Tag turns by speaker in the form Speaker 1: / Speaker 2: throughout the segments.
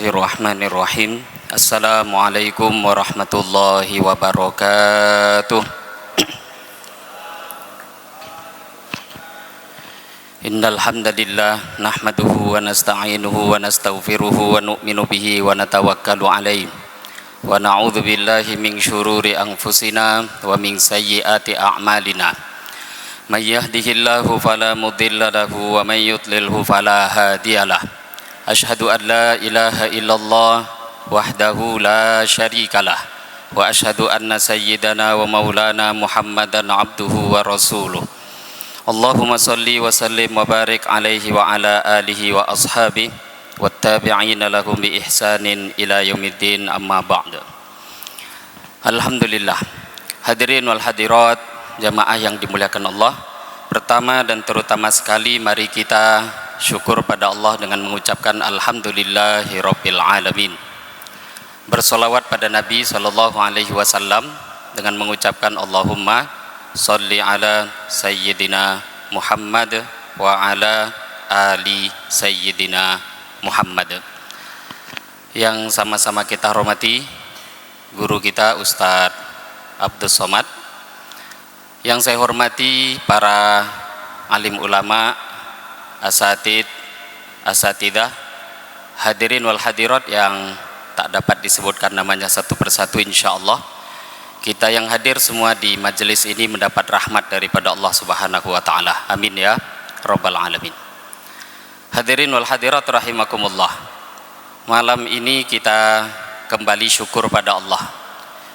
Speaker 1: Bismillahirrahmanirrahim. Assalamualaikum warahmatullahi wabarakatuh. Innal hamdalillah nahmaduhu wa nasta'inuhu wa nastaghfiruhu wa nu'minu bihi wa natawakkalu alaihi wa na'udzu billahi min syururi anfusina wa min sayyiati a'malina. May yahdihillahu fala mudilla lahu wa may yudlilhu fala hadiyalah. Asyhadu an la ilaha illallah wahdahu la syarikalah wa asyhadu anna sayyidana wa maulana Muhammadan abduhu wa rasuluh. Allahumma salli wa sallim wa barik alaihi wa ala alihi wa ashabihi wattabi'ina lahum bi ihsanin ila yaumiddin, amma ba'du. Alhamdulillah, hadirin wal hadirat, jamaah yang dimuliakan Allah. Pertama dan terutama sekali mari kita syukur pada Allah dengan mengucapkan alhamdulillahirabbil alamin. Bersolawat pada Nabi sallallahu alaihi wasallam dengan mengucapkan Allahumma sholli ala sayyidina Muhammad wa ala ali sayyidina Muhammad. Yang sama-sama kita hormati guru kita Ustadz Abdus Somad, yang saya hormati para alim ulama, asatid, asatidah, hadirin wal hadirat yang tak dapat disebutkan namanya satu persatu, insyaallah kita yang hadir semua di majelis ini mendapat rahmat daripada Allah Subhanahu wa taala. Amin ya rabbal alamin. Hadirin wal hadirat rahimakumullah. Malam ini kita kembali syukur pada Allah.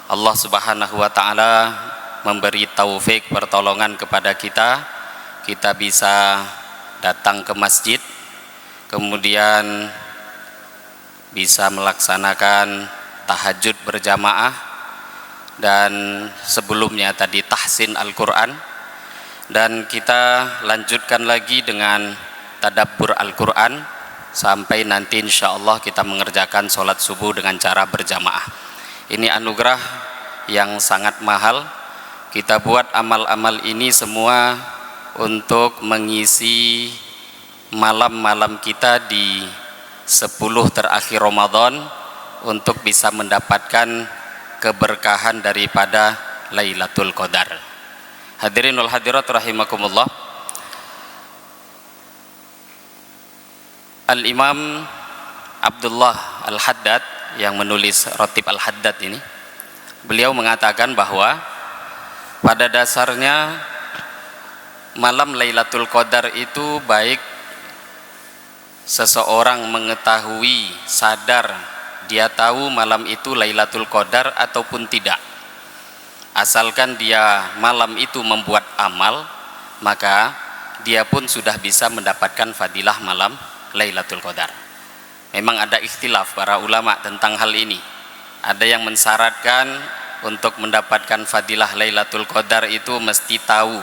Speaker 1: Allah Subhanahu wa taala memberi taufik pertolongan kepada kita bisa datang ke masjid, kemudian bisa melaksanakan tahajud berjamaah, dan sebelumnya tadi tahsin Al-Quran, dan kita lanjutkan lagi dengan tadabbur Al-Quran sampai nanti insyaallah kita mengerjakan sholat subuh dengan cara berjamaah. Ini anugerah yang sangat mahal. Kita buat amal-amal ini semua untuk mengisi malam-malam kita di 10 terakhir Ramadan untuk bisa mendapatkan keberkahan daripada Lailatul Qadar. Hadirin wal hadirat rahimakumullah. Al-Imam Abdullah Al-Haddad yang menulis Ratib Al-Haddad ini, beliau mengatakan bahwa pada dasarnya malam Lailatul Qadar itu baik seseorang mengetahui, sadar, dia tahu malam itu Lailatul Qadar ataupun tidak. Asalkan dia malam itu membuat amal, maka dia pun sudah bisa mendapatkan fadilah malam Lailatul Qadar. Memang ada ikhtilaf para ulama tentang hal ini. Ada yang mensyaratkan untuk mendapatkan fadilah Lailatul Qadar itu mesti tahu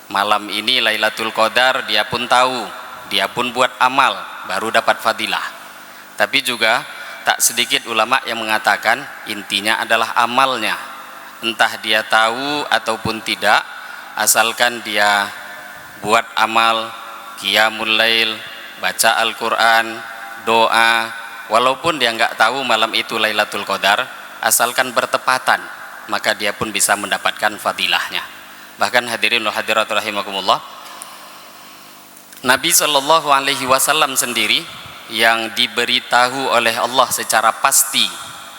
Speaker 1: malam ini Lailatul Qadar, dia pun tahu, dia pun buat amal, baru dapat fadilah. Tapi juga tak sedikit ulama yang mengatakan intinya adalah amalnya, entah dia tahu ataupun tidak, asalkan dia buat amal, qiyamul lail, baca Al-Quran, doa, walaupun dia nggak tahu malam itu Lailatul Qadar, asalkan bertepatan, maka dia pun bisa mendapatkan fadilahnya. Bahkan hadirin wa hadirat rahimakumullah, Nabi Shallallahu alaihi wasallam sendiri yang diberitahu oleh Allah secara pasti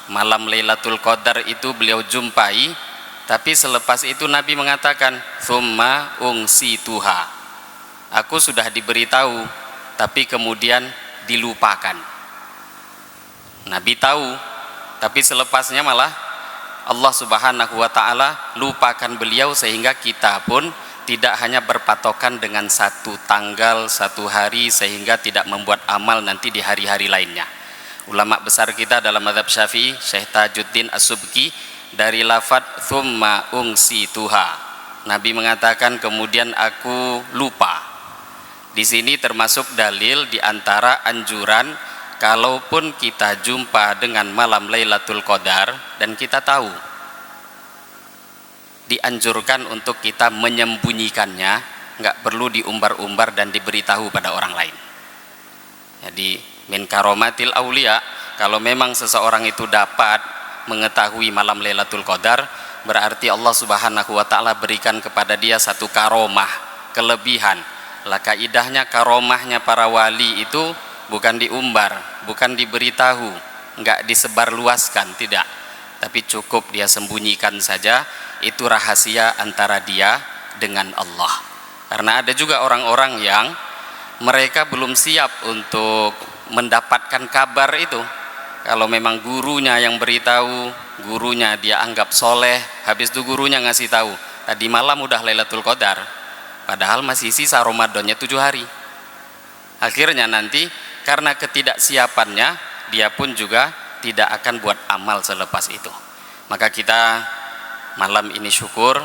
Speaker 1: malam Lailatul Qadar itu beliau jumpai, tapi selepas itu Nabi mengatakan tsumma unsituha, aku sudah diberitahu tapi kemudian dilupakan. Nabi tahu, tapi selepasnya malah Allah Subhanahu wa ta'ala lupakan beliau, sehingga kita pun tidak hanya berpatokan dengan satu tanggal, satu hari, sehingga tidak membuat amal nanti di hari-hari lainnya. Ulama besar kita dalam mazhab Syafi'i, Syekh Tajuddin As-Subki, dari lafad thumma unsituha, Nabi mengatakan kemudian aku lupa. Di sini termasuk dalil di antara anjuran, kalaupun kita jumpa dengan malam Lailatul Qadar dan kita tahu, dianjurkan untuk kita menyembunyikannya, nggak perlu diumbar-umbar dan diberitahu pada orang lain. Jadi min karomatil aulia. Kalau memang seseorang itu dapat mengetahui malam Lailatul Qadar, berarti Allah Subhanahu wa taala berikan kepada dia satu karomah, kelebihan. Lah kaidahnya karomahnya para wali itu bukan diumbar, bukan diberitahu, enggak disebarluaskan, tidak. Tapi cukup dia sembunyikan saja, itu rahasia antara dia dengan Allah. Karena ada juga orang-orang yang mereka belum siap untuk mendapatkan kabar itu. Kalau memang gurunya yang beritahu, gurunya dia anggap soleh, habis itu gurunya ngasih tahu, tadi malam udah Lailatul Qadar, padahal masih sisa Ramadannya 7 hari. Akhirnya nanti karena ketidaksiapannya, dia pun juga tidak akan buat amal selepas itu. Maka kita malam ini syukur,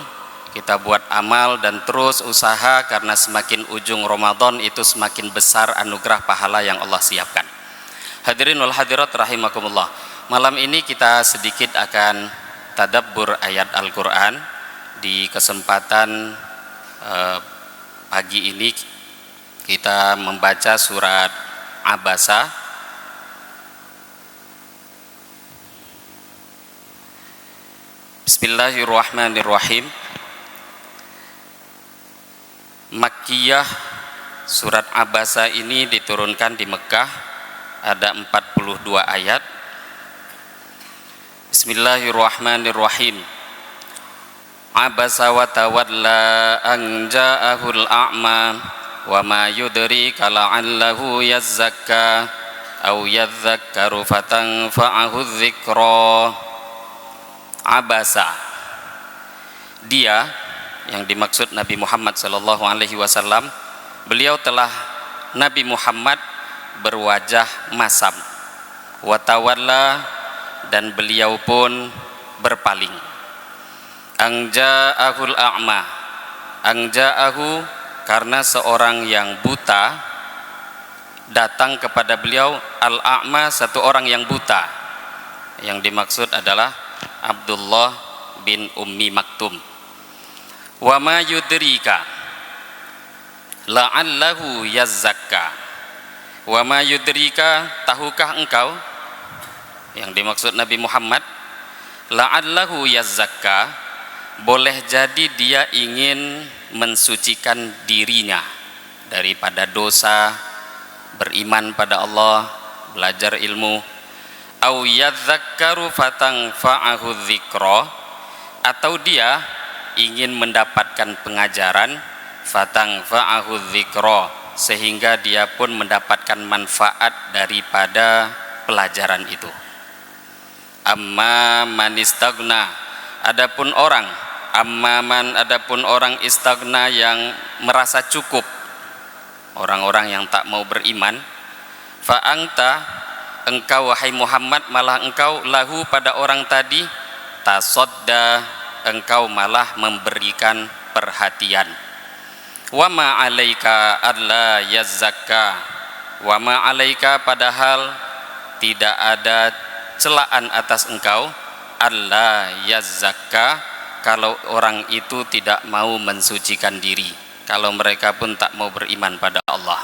Speaker 1: kita buat amal dan terus usaha, karena semakin ujung Ramadan itu semakin besar anugerah pahala yang Allah siapkan. Hadirin wal hadirat rahimakumullah. Malam ini kita sedikit akan tadabbur ayat Al-Quran. Di kesempatan pagi ini kita membaca surat Abasa. Bismillahirrahmanirrahim. Makkiyah. Surat Abasa ini diturunkan di Mekah, ada 42 ayat. Bismillahirrahmanirrahim. Abasa wa tawalla an ja'ahul a'ma wa ma yudrika la'allahu yazzakka aw yadhakkaru fatanfa'ahu dzikra. Abasa, dia yang dimaksud Nabi Muhammad sallallahu alaihi wasallam, beliau telah, Nabi Muhammad berwajah masam, watawalla, dan beliau pun berpaling. Angja'ahul a'ma, angja'ahu karena seorang yang buta datang kepada beliau, al-a'ma satu orang yang buta, yang dimaksud adalah Abdullah bin Ummi Maktum. Wa ma yudrika la'allahu yazzakka. Wa ma yudrika, tahukah engkau, yang dimaksud Nabi Muhammad, la'allahu yazzakka, boleh jadi dia ingin mensucikan dirinya daripada dosa, beriman pada Allah, belajar ilmu. Au yadzakkaru fatanfa'ahu dzikra, atau dia ingin mendapatkan pengajaran, fatanfa'ahu dzikra, sehingga dia pun mendapatkan manfaat daripada pelajaran itu. Amma man istagna, adapun orang, amman, adapun orang istagna yang merasa cukup, orang-orang yang tak mau beriman, fa anta, engkau wahai Muhammad, malah engkau lahu pada orang tadi, tasodda, engkau malah memberikan perhatian. Wa ma alaika alla yazzakka, wa ma alaika, padahal tidak ada celaan atas engkau, alla yazzakka, kalau orang itu tidak mau mensucikan diri, kalau mereka pun tak mau beriman pada Allah.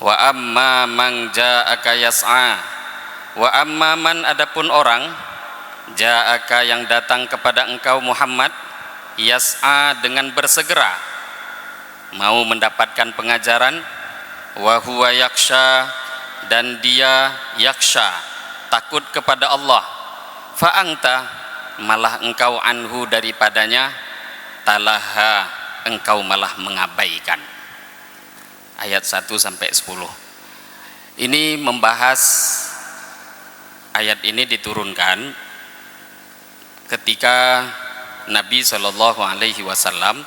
Speaker 1: Wa amma man ja'aka yas'a, wa amma man, adapun orang, ja'aka yang datang kepada engkau Muhammad, yas'a dengan bersegera mau mendapatkan pengajaran, wa huwa yaksha, dan dia yaksha, takut kepada Allah, fa anta, malah engkau anhu daripadanya, talaha, engkau malah mengabaikan. Ayat 1 sampai 10. Ini membahas, ayat ini diturunkan ketika Nabi Shallallahu Alaihi Wasallam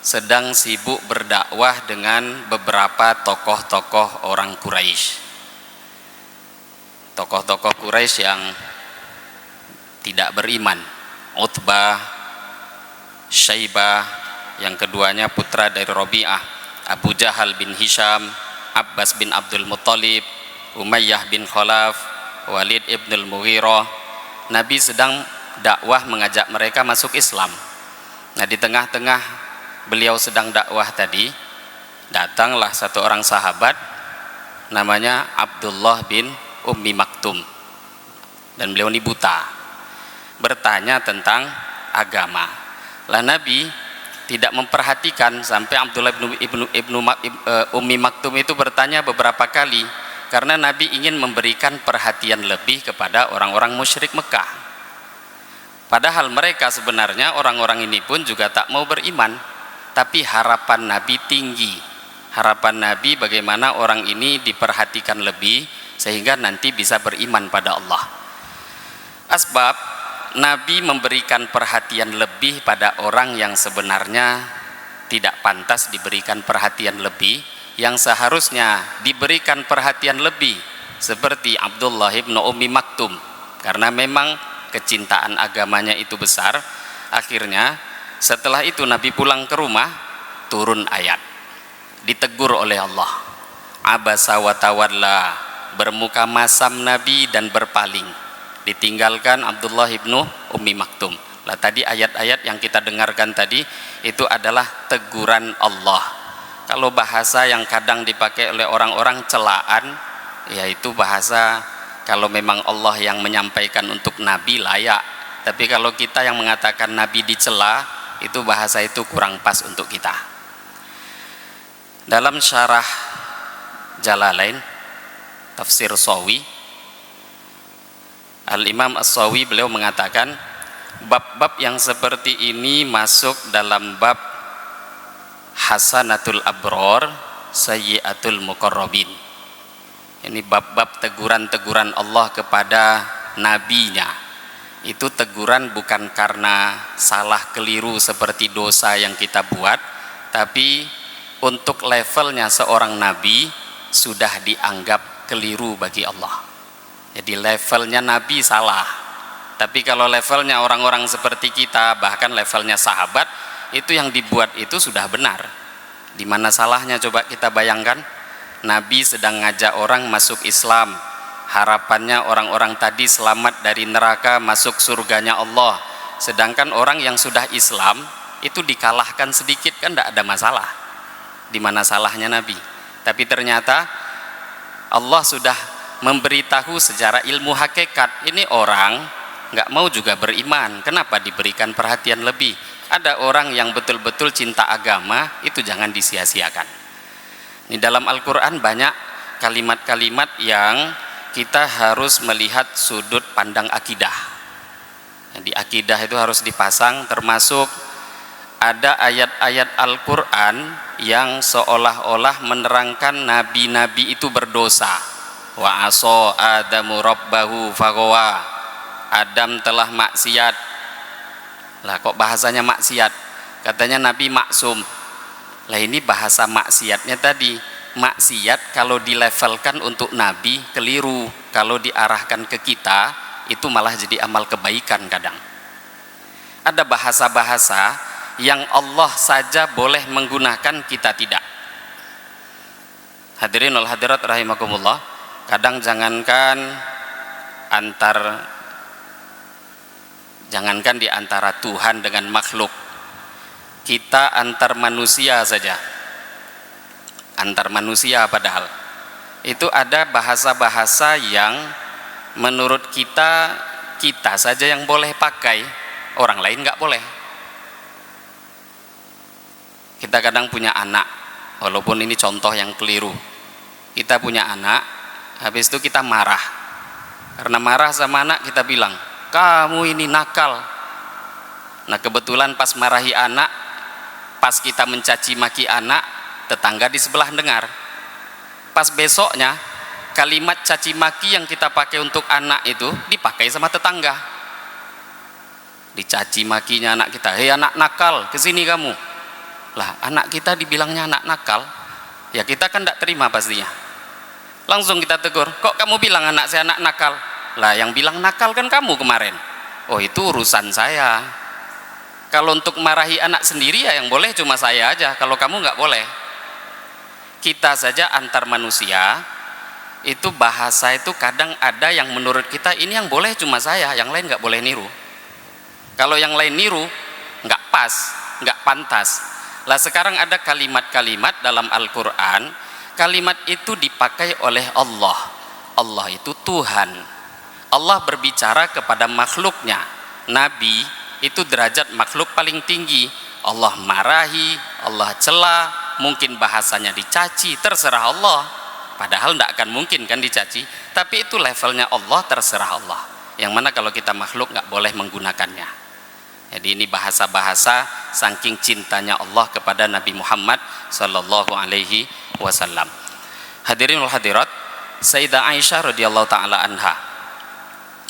Speaker 1: sedang sibuk berdakwah dengan beberapa tokoh-tokoh orang Quraisy. Tokoh-tokoh Quraisy yang tidak beriman, Utbah, Syaibah, yang keduanya putra dari Rabi'ah, Abu Jahal bin Hisham, Abbas bin Abdul Muttalib, Umayyah bin Khalaf, Walid ibn al-Mughirah. Nabi sedang dakwah mengajak mereka masuk Islam. Nah, di tengah-tengah beliau sedang dakwah tadi, datanglah satu orang sahabat. namanya Abdullah bin Ummi Maktum, dan beliau ini buta, bertanya tentang agama. Lah Nabi tidak memperhatikan sampai Abdullah bin Ummi Maktum itu bertanya beberapa kali, karena Nabi ingin memberikan perhatian lebih kepada orang-orang musyrik Mekah. Padahal mereka sebenarnya orang-orang ini pun juga tak mau beriman, tapi harapan Nabi tinggi. Harapan Nabi bagaimana orang ini diperhatikan lebih sehingga nanti bisa beriman pada Allah. Asbab Nabi memberikan perhatian lebih pada orang yang sebenarnya tidak pantas diberikan perhatian lebih, yang seharusnya diberikan perhatian lebih, seperti Abdullah bin Ummi Maktum, karena memang kecintaan agamanya itu besar. Akhirnya setelah itu Nabi pulang ke rumah, turun ayat, ditegur oleh Allah, abasa wa tawalla, bermuka masam Nabi dan berpaling, ditinggalkan Abdullah ibnu Ummi Maktum. Lah tadi ayat-ayat yang kita dengarkan tadi itu adalah teguran Allah. Kalau bahasa yang kadang dipakai oleh orang-orang celaan, yaitu bahasa kalau memang Allah yang menyampaikan untuk Nabi layak, tapi kalau kita yang mengatakan Nabi dicela, itu bahasa itu kurang pas untuk kita. Dalam syarah Jalalain tafsir Shawi, Al-Imam As-Shawi beliau mengatakan bab-bab yang seperti ini masuk dalam bab hasanatul abror sayyiatul muqarrabin. Ini bab-bab teguran-teguran Allah kepada nabinya. Itu teguran bukan karena salah keliru seperti dosa yang kita buat, tapi untuk levelnya seorang nabi sudah dianggap keliru bagi Allah. Jadi levelnya nabi salah, tapi kalau levelnya orang-orang seperti kita, bahkan levelnya sahabat, itu yang dibuat itu sudah benar. Di mana salahnya coba kita bayangkan? Nabi sedang ngajak orang masuk Islam, harapannya orang-orang tadi selamat dari neraka, masuk surganya Allah. Sedangkan orang yang sudah Islam itu dikalahkan sedikit, kan tidak ada masalah. Di mana salahnya Nabi? Tapi ternyata Allah sudah memberitahu secara ilmu hakikat, ini orang nggak mau juga beriman, kenapa diberikan perhatian lebih? Ada orang yang betul-betul cinta agama, itu jangan disia-siakan. Di dalam Al-Quran banyak kalimat-kalimat yang kita harus melihat sudut pandang akidah. Di akidah itu harus dipasang, termasuk ada ayat-ayat Al-Quran yang seolah-olah menerangkan nabi-nabi itu berdosa. Wa aso adamu rabbahu fagowa, Adam telah maksiat. Lah kok bahasanya maksiat? Katanya Nabi maksum. Lah ini bahasa maksiatnya tadi, maksiat kalau dilevelkan untuk Nabi keliru, kalau diarahkan ke kita itu malah jadi amal kebaikan. Kadang ada bahasa-bahasa yang Allah saja boleh menggunakan, kita tidak. Hadirin wal hadirat rahimakumullah, kadang jangankan di antara Tuhan dengan makhluk, kita antar manusia saja, antar manusia padahal itu ada bahasa-bahasa yang menurut kita saja yang boleh pakai, orang lain nggak boleh. Kita kadang punya anak, walaupun ini contoh yang keliru, kita punya anak, habis itu kita marah. Karena marah sama anak kita bilang, kamu ini nakal. Nah kebetulan pas marahi anak, pas kita mencaci maki anak, tetangga di sebelah dengar. Pas besoknya kalimat caci maki yang kita pakai untuk anak itu dipakai sama tetangga. Dicaci makinya anak kita, hei anak nakal, kesini kamu. Lah anak kita dibilangnya anak nakal, ya kita kan tidak terima pastinya. Langsung kita tegur, kok kamu bilang anak saya anak nakal? Lah yang bilang nakal kan kamu kemarin. Oh itu urusan saya. Kalau untuk marahi anak sendiri ya yang boleh cuma saya aja, kalau kamu nggak boleh. Kita saja antar manusia itu bahasa itu kadang ada yang menurut kita ini yang boleh cuma saya, yang lain nggak boleh niru. Kalau yang lain niru nggak pas, nggak pantas. Lah sekarang ada kalimat-kalimat dalam Al-Quran Kalimat itu dipakai oleh Allah. Allah itu Tuhan. Allah berbicara kepada makhluknya. Nabi itu derajat makhluk paling tinggi. Allah marahi, Allah cela, mungkin bahasanya dicaci, terserah Allah. Padahal tidak akan mungkin kan dicaci, tapi itu levelnya Allah, terserah Allah. Yang mana kalau kita makhluk nggak boleh menggunakannya. Jadi ini bahasa-bahasa saking cintanya Allah kepada Nabi Muhammad sallallahu alaihi wasallam. Hadirin wal hadirat, Sayyidah Aisyah radhiyallahu taala anha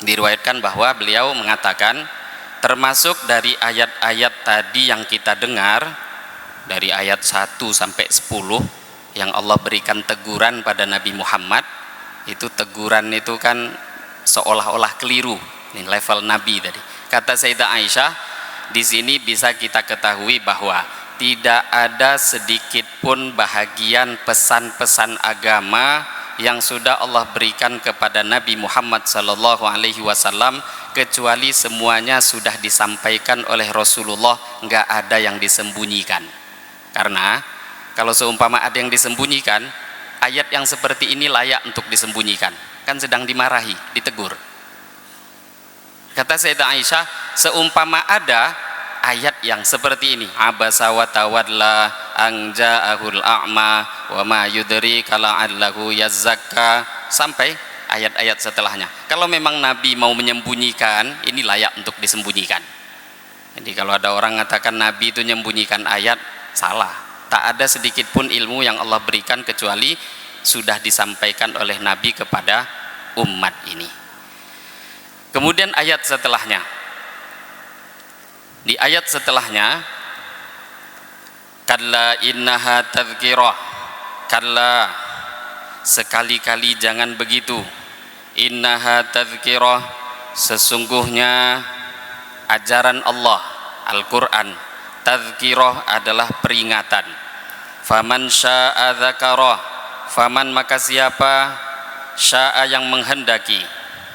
Speaker 1: diriwayatkan bahwa beliau mengatakan, termasuk dari ayat-ayat tadi yang kita dengar, dari ayat 1 sampai 10 yang Allah berikan teguran pada Nabi Muhammad, itu teguran itu kan seolah-olah keliru. Ini level Nabi tadi. Kata Sayyidah Aisyah, di sini bisa kita ketahui bahwa tidak ada sedikit pun bahagian pesan-pesan agama yang sudah Allah berikan kepada Nabi Muhammad sallallahu alaihi wasallam kecuali semuanya sudah disampaikan oleh Rasulullah, nggak ada yang disembunyikan. Karena kalau seumpama ada yang disembunyikan, ayat yang seperti ini layak untuk disembunyikan, kan sedang dimarahi, ditegur. Kata Sayyidah Aisyah, seumpama ada ayat yang seperti ini, abasa wa tawadla an ja'ahul a'ma wa ma yudrika la'allahu yazakka, sampai ayat-ayat setelahnya. Kalau memang Nabi mau menyembunyikan, ini layak untuk disembunyikan. Jadi kalau ada orang mengatakan Nabi itu menyembunyikan ayat, salah. Tak ada sedikit pun ilmu yang Allah berikan kecuali sudah disampaikan oleh Nabi kepada umat ini. Kemudian ayat setelahnya, di ayat setelahnya, kalla innaha tadhkirah, kalla sekali-kali jangan begitu, innaha tadhkirah, sesungguhnya ajaran Allah Al-Quran, tadhkirah adalah peringatan. Faman sya'a dzakarah, faman maka siapa, sya'a yang menghendaki,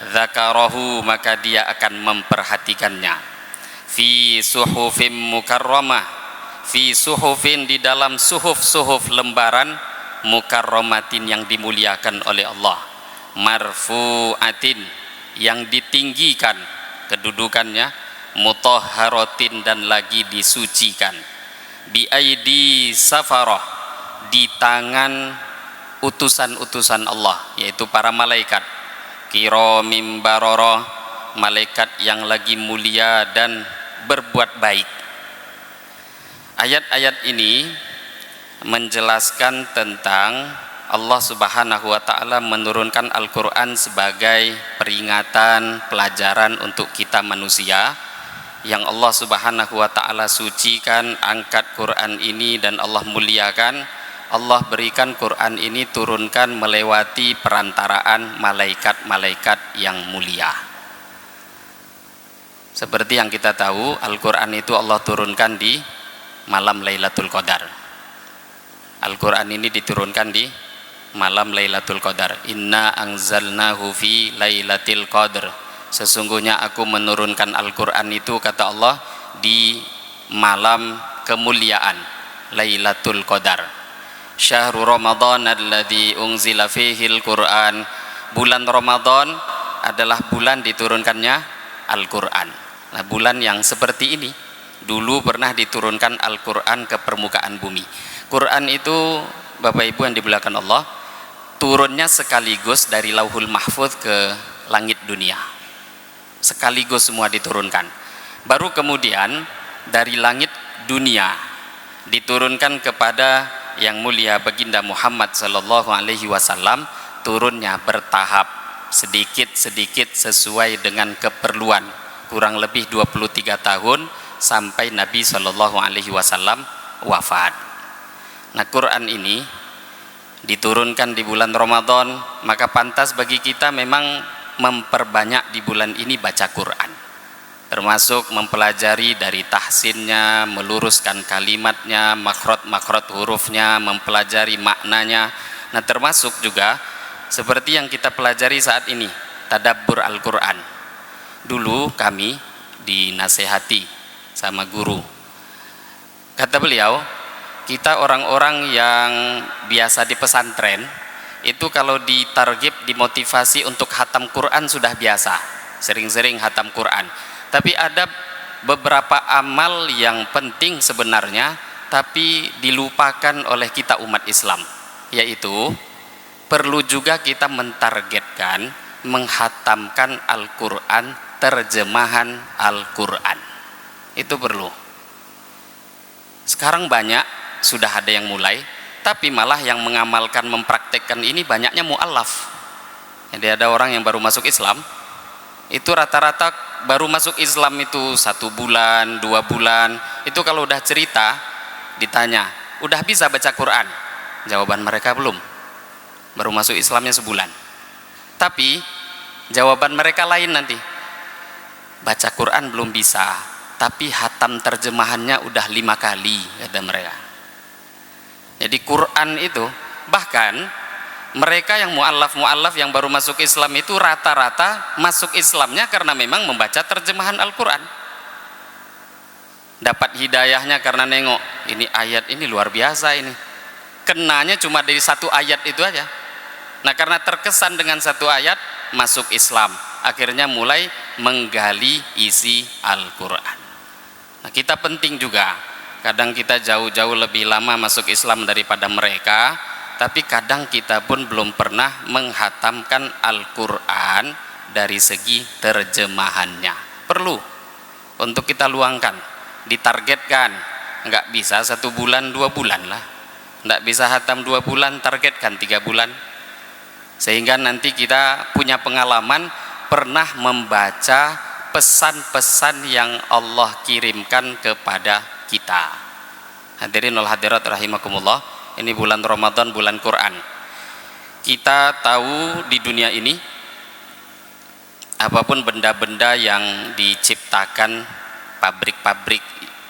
Speaker 1: dzakarahu maka dia akan memperhatikannya. Fi suhufim mukarramah, fi suhufin di dalam suhuf-suhuf lembaran, mukarramatin yang dimuliakan oleh Allah, marfu'atin yang ditinggikan kedudukannya, mutahharatin dan lagi disucikan, bi aidi safarah di tangan utusan-utusan Allah, yaitu para malaikat, kiramim bararah, malaikat yang lagi mulia dan berbuat baik. Ayat-ayat ini menjelaskan tentang Allah Subhanahu wa taala menurunkan Al-Qur'an sebagai peringatan, pelajaran untuk kita manusia yang Allah Subhanahu wa taala sucikan, angkat Quran ini dan Allah muliakan. Allah berikan Quran ini turunkan melewati perantaraan malaikat-malaikat yang mulia. Seperti yang kita tahu, Al-Quran itu Allah turunkan di malam Lailatul Qadar. Al-Quran ini diturunkan di malam Lailatul Qadar. Inna anzalnahu fi Lailatul Qadar. Sesungguhnya aku menurunkan Al-Quran itu, kata Allah, di malam kemuliaan Lailatul Qadar. Syahrul Ramadan alladzi unzila fihil Quran. Bulan Ramadan adalah bulan diturunkannya Al-Quran. Nah, bulan yang seperti ini dulu pernah diturunkan Al-Quran ke permukaan bumi. Quran itu, Bapak Ibu yang dimuliakan Allah, turunnya sekaligus dari Lauhul Mahfuz ke langit dunia. Sekaligus semua diturunkan. Baru kemudian dari langit dunia diturunkan kepada yang mulia baginda Muhammad sallallahu alaihi wasallam, turunnya bertahap, sedikit-sedikit sesuai dengan keperluan. Kurang lebih 23 tahun sampai Nabi sallallahu alaihi wasallam wafat. Nah, Quran ini diturunkan di bulan Ramadan, maka pantas bagi kita memang memperbanyak di bulan ini baca Quran, termasuk mempelajari dari tahsinnya, meluruskan kalimatnya, makhraj hurufnya, mempelajari maknanya. Nah, termasuk juga seperti yang kita pelajari saat ini, tadabbur Al-Quran. Dulu kami dinasehati sama guru, kata beliau, kita orang-orang yang biasa di pesantren itu kalau ditarget, dimotivasi untuk hatam Quran sudah biasa, sering-sering hatam Quran. Tapi ada beberapa amal yang penting sebenarnya tapi dilupakan oleh kita umat Islam, yaitu perlu juga kita mentargetkan menghatamkan Al-Quran, terjemahan Al-Quran. Itu perlu. Sekarang banyak sudah ada yang mulai, tapi malah yang mengamalkan, mempraktekkan ini banyaknya mu'allaf. Jadi ada orang yang baru masuk Islam, itu rata-rata baru masuk Islam itu 1 bulan, 2 bulan, itu kalau udah cerita ditanya, udah bisa baca Quran? Jawaban mereka belum, baru masuk Islamnya sebulan. Tapi jawaban mereka lain nanti, baca Quran belum bisa, tapi hatam terjemahannya udah 5 kali, kata mereka. Jadi Quran itu, bahkan mereka yang mu'allaf yang baru masuk Islam itu rata-rata masuk Islamnya karena memang membaca terjemahan Al-Quran. Dapat hidayahnya karena nengok, ini ayat ini luar biasa ini, kenanya cuma dari 1 ayat itu aja. Nah karena terkesan dengan 1 ayat, masuk Islam, akhirnya mulai menggali isi Al-Quran. Nah kita penting juga, kadang kita jauh-jauh lebih lama masuk Islam daripada mereka, tapi kadang kita pun belum pernah menghatamkan Al-Quran dari segi terjemahannya. Perlu untuk kita luangkan, ditargetkan. Nggak bisa 1 bulan 2 bulan lah, nggak bisa hatam 2 bulan, targetkan 3 bulan, sehingga nanti kita punya pengalaman pernah membaca pesan-pesan yang Allah kirimkan kepada kita. Hadirin wal hadirat rahimakumullah, ini bulan Ramadan, bulan Quran. Kita tahu di dunia ini apapun benda-benda yang diciptakan, pabrik-pabrik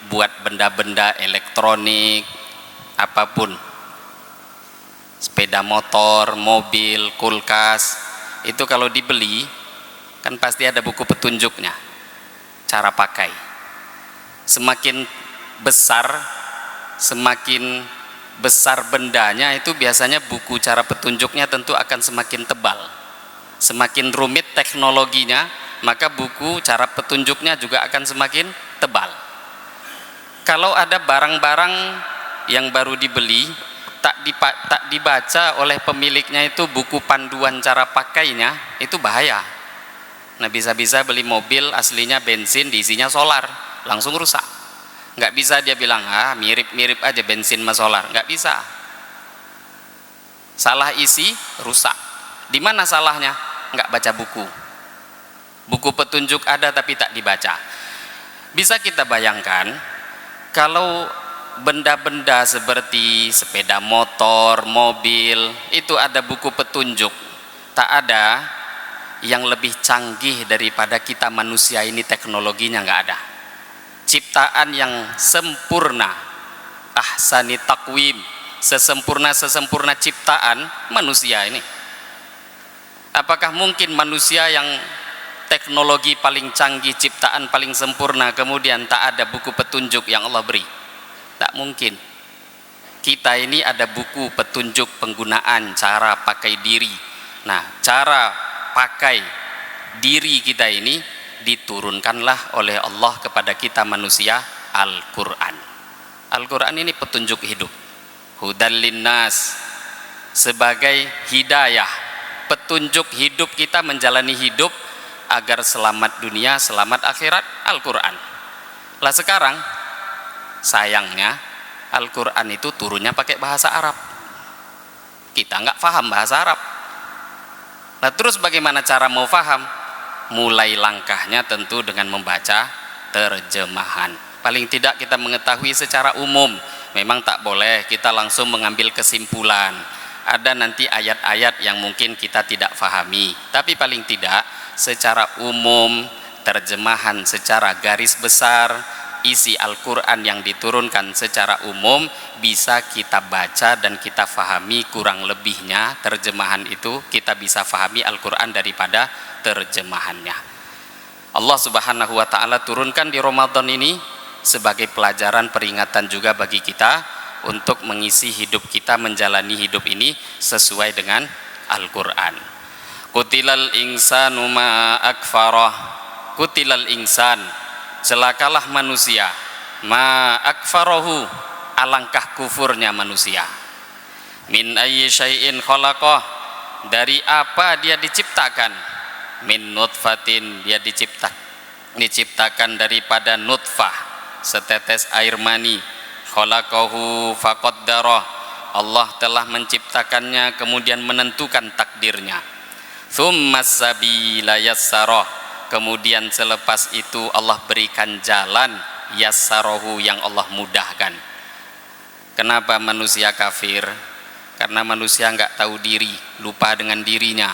Speaker 1: buat benda-benda elektronik, apapun, sepeda motor, mobil, kulkas, itu kalau dibeli kan pasti ada buku petunjuknya, cara pakai. Semakin besar bendanya, itu biasanya buku cara petunjuknya tentu akan semakin tebal. Semakin rumit teknologinya, maka buku cara petunjuknya juga akan semakin tebal. Kalau ada barang-barang yang baru dibeli tak dibaca oleh pemiliknya itu buku panduan cara pakainya, itu bahaya. Nah bisa-bisa beli mobil aslinya bensin, diisinya solar, langsung rusak. Nggak bisa dia bilang, mirip-mirip aja bensin sama solar, nggak bisa. Salah isi, rusak. Di mana salahnya? Nggak baca buku. Buku petunjuk ada tapi tak dibaca. Bisa kita bayangkan kalau benda-benda seperti sepeda motor, mobil, itu ada buku petunjuk, tak ada yang lebih canggih daripada kita manusia ini, teknologinya nggak ada. Ciptaan yang sempurna, ahsani takwim, sesempurna ciptaan manusia ini. Apakah mungkin manusia yang teknologi paling canggih, ciptaan paling sempurna, kemudian tak ada buku petunjuk yang Allah beri? Tak mungkin. Kita ini ada buku petunjuk penggunaan, cara pakai diri. Nah, cara pakai diri kita ini diturunkanlah oleh Allah kepada kita manusia Al-Quran. Al-Quran ini petunjuk hidup, hudal linnas, sebagai hidayah, petunjuk hidup kita menjalani hidup agar selamat dunia, selamat akhirat. Al-Quran lah. Sekarang sayangnya Al-Quran itu turunnya pakai bahasa Arab, kita nggak paham bahasa Arab. Nah terus bagaimana cara mau paham? Mulai langkahnya tentu dengan membaca terjemahan. Paling tidak kita mengetahui secara umum. Memang tak boleh kita langsung mengambil kesimpulan, ada nanti ayat-ayat yang mungkin kita tidak pahami, tapi paling tidak secara umum, terjemahan secara garis besar, isi Al-Quran yang diturunkan secara umum bisa kita baca dan kita fahami. Kurang lebihnya terjemahan itu kita bisa fahami Al-Quran daripada terjemahannya. Allah Subhanahu wa ta'ala turunkan di Ramadan ini sebagai pelajaran peringatan juga bagi kita untuk mengisi hidup kita, menjalani hidup ini sesuai dengan Al-Quran. Kutilal insanu ma akfarah. Kutilal insan, celakalah manusia, ma akfarahu, alangkah kufurnya manusia. Min ayyi syai'in khalaqah, dari apa dia diciptakan. Min nutfatin, dia diciptakan daripada nutfah, setetes air mani. Khalaqahu faqaddarah, Allah telah menciptakannya kemudian menentukan takdirnya. Tsummas sabila yassarah, kemudian selepas itu Allah berikan jalan, yassarahu, yang Allah mudahkan. Kenapa manusia kafir? Karena manusia nggak tahu diri, lupa dengan dirinya,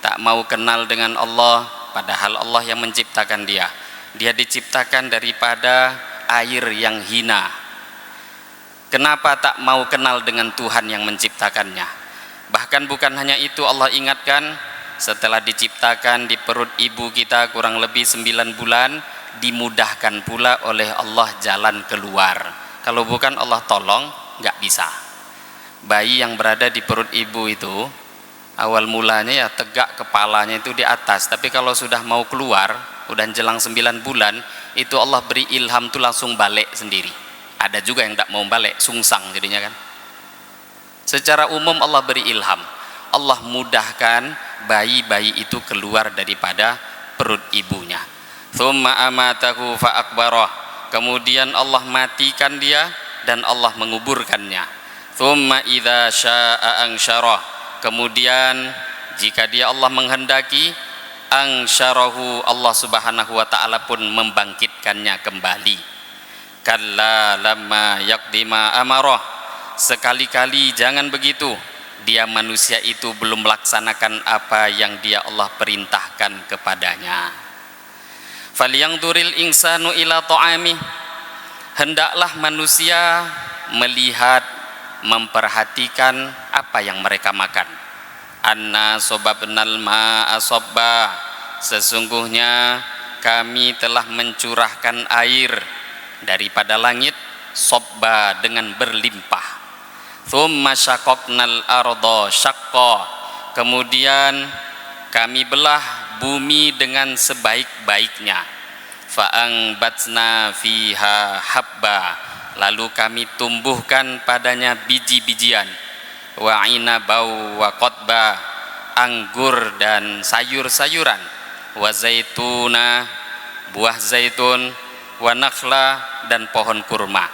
Speaker 1: tak mau kenal dengan Allah, padahal Allah yang menciptakan dia. Dia diciptakan daripada air yang hina. Kenapa tak mau kenal dengan Tuhan yang menciptakannya? Bahkan bukan hanya itu, Allah ingatkan, setelah diciptakan di perut ibu kita kurang lebih 9 bulan, dimudahkan pula oleh Allah jalan keluar. Kalau bukan Allah tolong, nggak bisa. Bayi yang berada di perut ibu itu awal mulanya ya tegak, kepalanya itu di atas, tapi kalau sudah mau keluar, udah jelang 9 bulan, itu Allah beri ilham tuh langsung balik sendiri. Ada juga yang tak mau balik, sungsang jadinya kan. Secara umum Allah beri ilham, Allah mudahkan bayi-bayi itu keluar daripada perut ibunya. Tsumma amatahu fa akbarah, kemudian Allah matikan dia dan Allah menguburkannya. Tsumma idza syaa'a ansyarah, kemudian jika dia Allah menghendaki, angsyarahu, Allah subhanahu wa ta'ala pun membangkitkannya kembali. Kalla lamma yaqdima amarah, sekali-kali jangan begitu, dia manusia itu belum melaksanakan apa yang dia Allah perintahkan kepadanya. Falyangduril insanu ila ta'ami, hendaklah manusia melihat, memperhatikan apa yang mereka makan. Anna sobabnal ma'a sobba, sesungguhnya kami telah mencurahkan air daripada langit, sobba, dengan berlimpah. Thumma syaqaqnal arda syaqqa, kemudian kami belah bumi dengan sebaik-baiknya. Fa'angbatna fiha habba, lalu kami tumbuhkan padanya biji-bijian. Wa inabau wa qotba, anggur dan sayur-sayuran. Wa zaituna, buah zaitun. Wa nakhla, dan pohon kurma.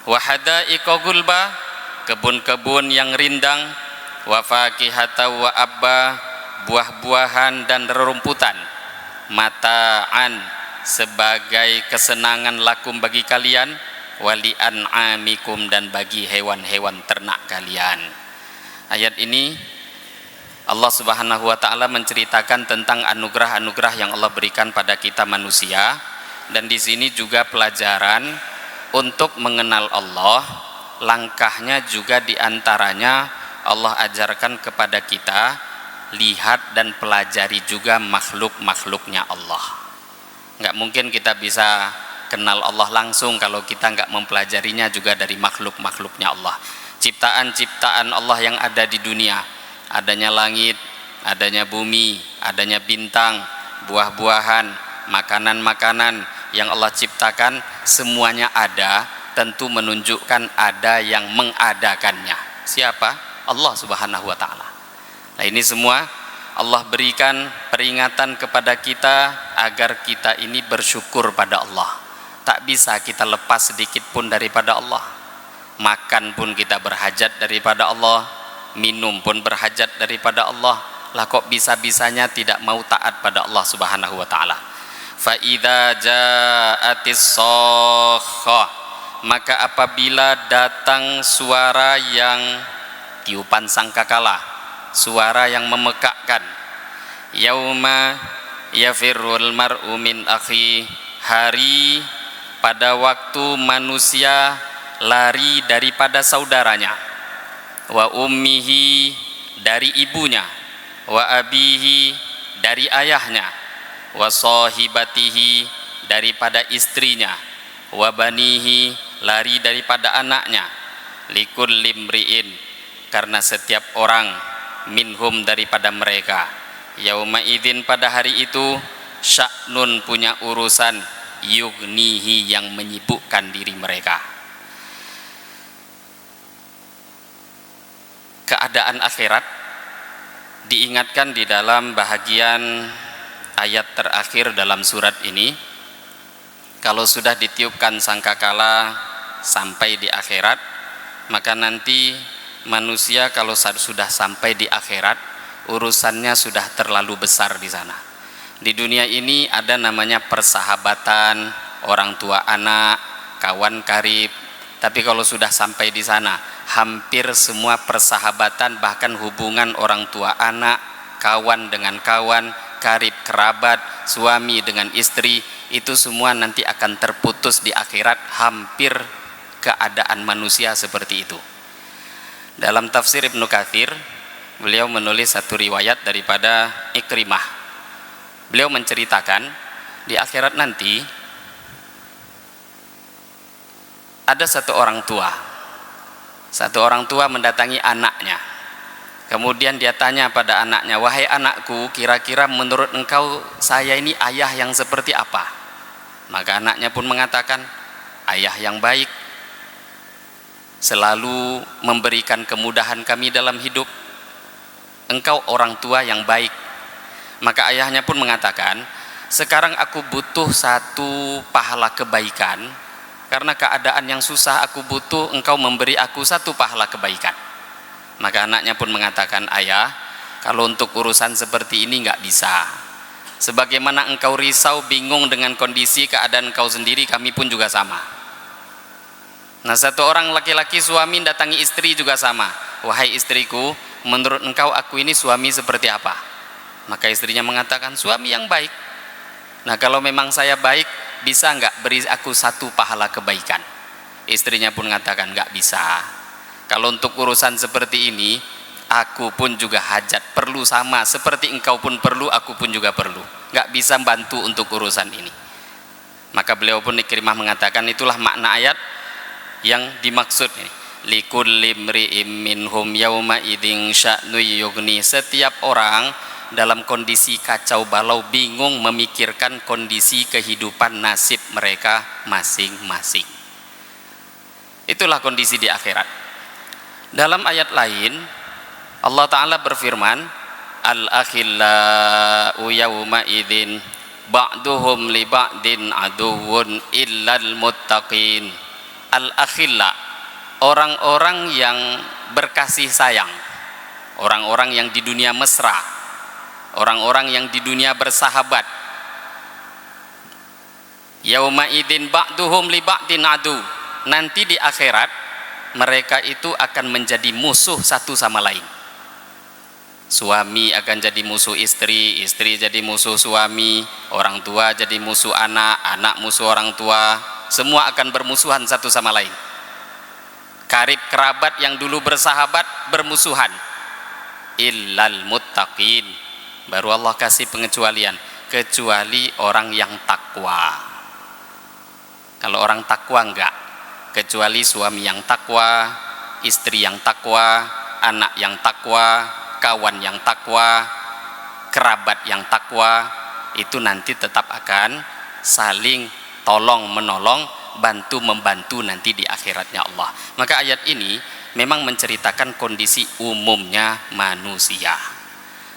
Speaker 1: Wa hadaiqa gulba, kebun-kebun yang rindang. Wa fakihata wa abba, buah-buahan dan rerumputan. Mata'an, sebagai kesenangan lakum bagi kalian. Wali an'amikum, dan bagi hewan-hewan ternak kalian. Ayat ini Allah subhanahu wa ta'ala menceritakan tentang anugerah-anugerah yang Allah berikan pada kita manusia. Dan di sini juga pelajaran untuk mengenal Allah. Langkahnya juga diantaranya Allah ajarkan kepada kita, lihat dan pelajari juga makhluk-makhluknya Allah. Nggak mungkin kita bisa kenal Allah langsung kalau kita nggak mempelajarinya juga dari makhluk-makhluknya Allah. Ciptaan-ciptaan Allah yang ada di dunia, adanya langit, adanya bumi, adanya bintang, buah-buahan, makanan-makanan yang Allah ciptakan, semuanya ada, tentu menunjukkan ada yang mengadakannya. Siapa? Allah subhanahu wa ta'ala. Nah, ini semua Allah berikan peringatan kepada kita agar kita ini bersyukur pada Allah. Tak bisa kita lepas sedikit pun daripada Allah. Makan pun kita berhajat daripada Allah, minum pun berhajat daripada Allah. Lah kok bisa-bisanya tidak mau taat pada Allah subhanahu wa ta'ala. Fa idza ja'atis shakhah, maka apabila datang suara yang tiupan sangkakala, suara yang memekakkan. Yauma yafirrul mar'u min akhi, hari pada waktu manusia lari daripada saudaranya. Wa ummihi, dari ibunya. Wa abihi, dari ayahnya. Wa sahibatihi, daripada istrinya. Wa banihi, lari daripada anaknya. likulli imri'in, karena setiap orang, minhum daripada mereka, yauma idzin pada hari itu, sya'nun punya urusan, yugnihi yang menyibukkan diri mereka. Keadaan akhirat diingatkan di dalam bahagian ayat terakhir dalam surat ini. Kalau sudah ditiupkan sangkakala sampai di akhirat, maka nanti manusia kalau sudah sampai di akhirat, urusannya sudah terlalu besar di sana. Di dunia ini ada namanya persahabatan, orang tua anak, kawan karib. Tapi kalau sudah sampai di sana, hampir semua persahabatan, bahkan hubungan orang tua anak, kawan dengan kawan, karib kerabat, suami dengan istri, itu semua nanti akan terputus di akhirat. Hampir keadaan manusia seperti itu. Dalam tafsir Ibnu Katsir, beliau menulis satu riwayat daripada Ikrimah. Beliau menceritakan di akhirat nanti ada satu orang tua mendatangi anaknya. Kemudian dia tanya pada anaknya, wahai anakku, kira-kira menurut engkau saya ini ayah yang seperti apa? Maka anaknya pun mengatakan, ayah yang baik, selalu memberikan kemudahan kami dalam hidup. Engkau orang tua yang baik. Maka ayahnya pun mengatakan, sekarang aku butuh satu pahala kebaikan, karena keadaan yang susah aku butuh engkau memberi aku satu pahala kebaikan. Maka anaknya pun mengatakan, ayah, kalau untuk urusan seperti ini nggak bisa. Sebagaimana engkau risau bingung dengan kondisi keadaan engkau sendiri, kami pun juga sama. Nah, satu orang laki-laki suami datangi istri juga sama. Wahai istriku, menurut engkau aku ini suami seperti apa? Maka istrinya mengatakan, suami yang baik. Nah, kalau memang saya baik, bisa nggak beri aku satu pahala kebaikan? Istrinya pun mengatakan, nggak bisa. Kalau untuk urusan seperti ini, aku pun juga hajat, perlu sama seperti engkau pun perlu, aku pun juga perlu. Nggak bisa bantu untuk urusan ini. Maka beliau pun Ikrimah mengatakan, itulah makna ayat yang dimaksud ini. Likulli imri'in minhum yauma idzin sya'nu yughni. Setiap orang dalam kondisi kacau balau, bingung memikirkan kondisi kehidupan nasib mereka masing-masing. Itulah kondisi di akhirat. Dalam ayat lain Allah Ta'ala berfirman, al-akhillau yawma idzin ba'duhum li ba'din aduwwun illal muttaqin. Al-akhilla, orang-orang yang berkasih sayang, orang-orang yang di dunia mesra, orang-orang yang di dunia bersahabat. Yauma idzin ba'duhum li ba'din adu. Nanti di akhirat mereka itu akan menjadi musuh satu sama lain. Suami akan jadi musuh istri, istri jadi musuh suami, orang tua jadi musuh anak, anak musuh orang tua. Semua akan bermusuhan satu sama lain. Karib kerabat yang dulu bersahabat bermusuhan. Illal muttaqin. Baru Allah kasih pengecualian, kecuali orang yang takwa. Kalau orang takwa enggak, kecuali suami yang takwa, istri yang takwa, anak yang takwa, kawan yang takwa, kerabat yang takwa, itu nanti tetap akan saling tolong menolong, bantu membantu nanti di akhiratnya Allah. Maka ayat ini memang menceritakan kondisi umumnya manusia.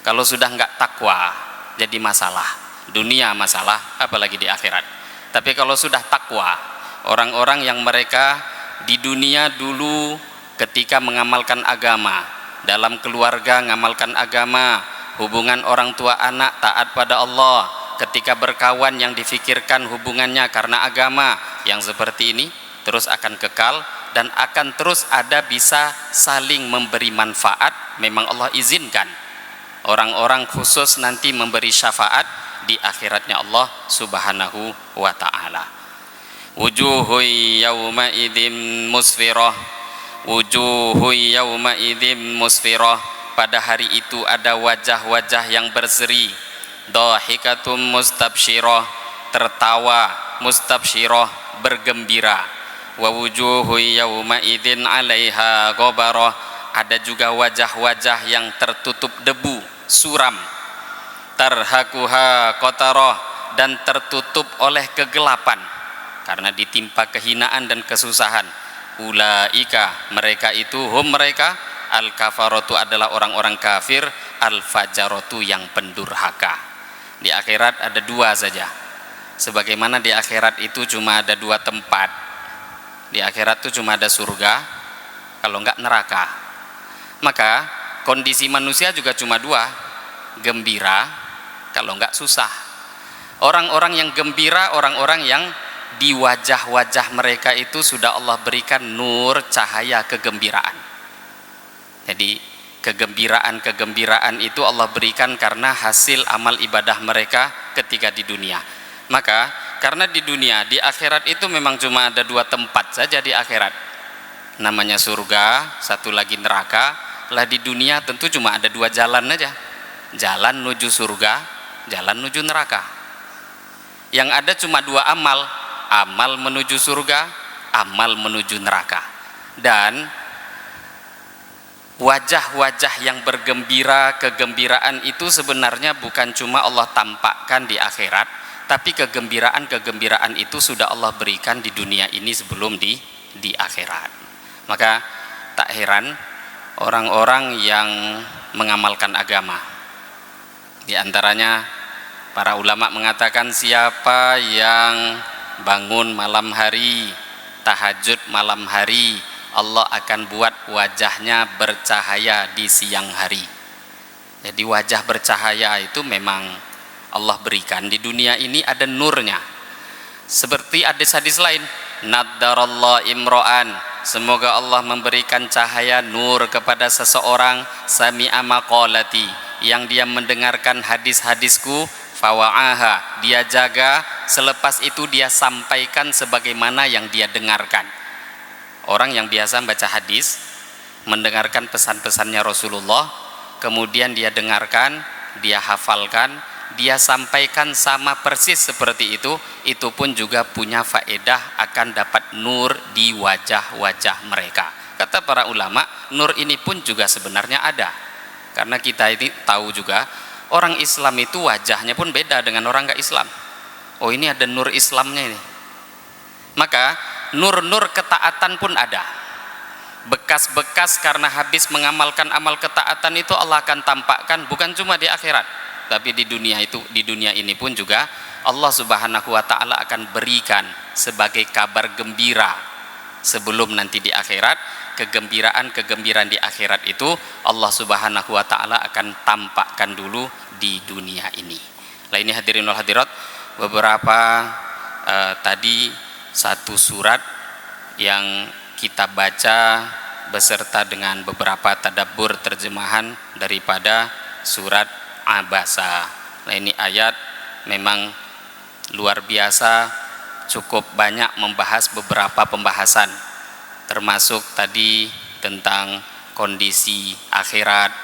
Speaker 1: Kalau sudah enggak takwa jadi masalah, dunia masalah, apalagi di akhirat. Tapi kalau sudah takwa, orang-orang yang mereka di dunia dulu ketika mengamalkan agama, dalam keluarga mengamalkan agama, hubungan orang tua anak taat pada Allah, ketika berkawan yang difikirkan hubungannya karena agama, yang seperti ini terus akan kekal dan akan terus ada, bisa saling memberi manfaat. Memang Allah izinkan orang-orang khusus nanti memberi syafaat di akhiratnya Allah Subhanahu wa ta'ala. Wujuhu yawma idzin musfirah, wujuhu yawma idzin musfirah. Pada hari itu ada wajah-wajah yang berseri. Dhahikatum mustabsyirah, tertawa, mustabsyirah, bergembira. wa wujuhu yauma idzin 'alaiha ghabarah, ada juga wajah-wajah yang tertutup debu, suram, tarhaquha qatarah, dan tertutup oleh kegelapan karena ditimpa kehinaan dan kesusahan. Ulaika, mereka itu, mereka al-kafaratu, adalah orang-orang kafir, al-fajaratu, yang pendurhaka. Di akhirat ada dua saja, sebagaimana di akhirat itu cuma ada dua tempat. Di akhirat itu cuma ada surga, kalau enggak neraka. Maka kondisi manusia juga cuma dua, gembira, kalau enggak susah. Orang-orang yang gembira, orang-orang yang di wajah-wajah mereka itu sudah Allah berikan nur, cahaya kegembiraan. Jadi kegembiraan itu Allah berikan karena hasil amal ibadah mereka ketika di dunia. Maka karena di dunia, di akhirat itu memang cuma ada dua tempat saja di akhirat, namanya surga, satu lagi neraka. Lah di dunia tentu cuma ada dua jalan aja, jalan menuju surga, jalan menuju neraka. Yang ada cuma dua amal, amal menuju surga, amal menuju neraka. Dan wajah-wajah yang bergembira, kegembiraan itu sebenarnya bukan cuma Allah tampakkan di akhirat, tapi kegembiraan itu sudah Allah berikan di dunia ini sebelum di akhirat. Maka tak heran orang-orang yang mengamalkan agama, di antaranya para ulama mengatakan, siapa yang bangun malam hari, tahajud malam hari, Allah akan buat wajahnya bercahaya di siang hari. Jadi wajah bercahaya itu memang Allah berikan di dunia ini, ada nurnya. Seperti hadis-hadis lain, naddarallahu imro'an, semoga Allah memberikan cahaya nur kepada seseorang, sami'a maqalati, yang dia mendengarkan hadis-hadisku, fawa'aha, dia jaga, selepas itu dia sampaikan sebagaimana yang dia dengarkan. Orang yang biasa baca hadis, mendengarkan pesan-pesannya Rasulullah, kemudian dia dengarkan, dia hafalkan, dia sampaikan sama persis seperti itu pun juga punya faedah, akan dapat nur di wajah-wajah mereka. Kata para ulama, nur ini pun juga sebenarnya ada, karena kita ini tahu juga orang Islam itu wajahnya pun beda dengan orang nggak Islam. Oh, ini ada nur Islamnya ini. Maka nur-nur ketaatan pun ada. Bekas-bekas karena habis mengamalkan amal ketaatan itu Allah akan tampakkan, bukan cuma di akhirat, tapi di dunia ini pun juga Allah Subhanahu wa taala akan berikan sebagai kabar gembira sebelum nanti di akhirat. Kegembiraan di akhirat itu Allah Subhanahu wa taala akan tampakkan dulu di dunia ini. Lah ini hadirin wal hadirat, beberapa tadi satu surat yang kita baca beserta dengan beberapa tadabbur terjemahan daripada surat Abasa. Nah ini ayat memang luar biasa, cukup banyak membahas beberapa pembahasan, termasuk tadi tentang kondisi akhirat,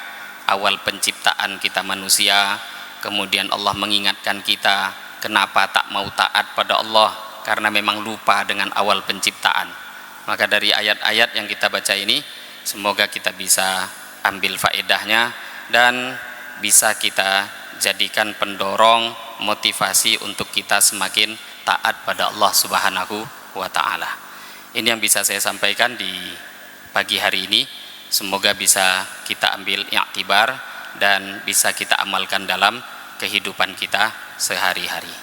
Speaker 1: awal penciptaan kita manusia, kemudian Allah mengingatkan kita kenapa tak mau taat pada Allah, karena memang lupa dengan awal penciptaan. Maka dari ayat-ayat yang kita baca ini, semoga kita bisa ambil faedahnya dan bisa kita jadikan pendorong, motivasi untuk kita semakin taat pada Allah Subhanahu wa ta'ala. Ini yang bisa saya sampaikan di pagi hari ini. Semoga bisa kita ambil i'tibar dan bisa kita amalkan dalam kehidupan kita sehari-hari.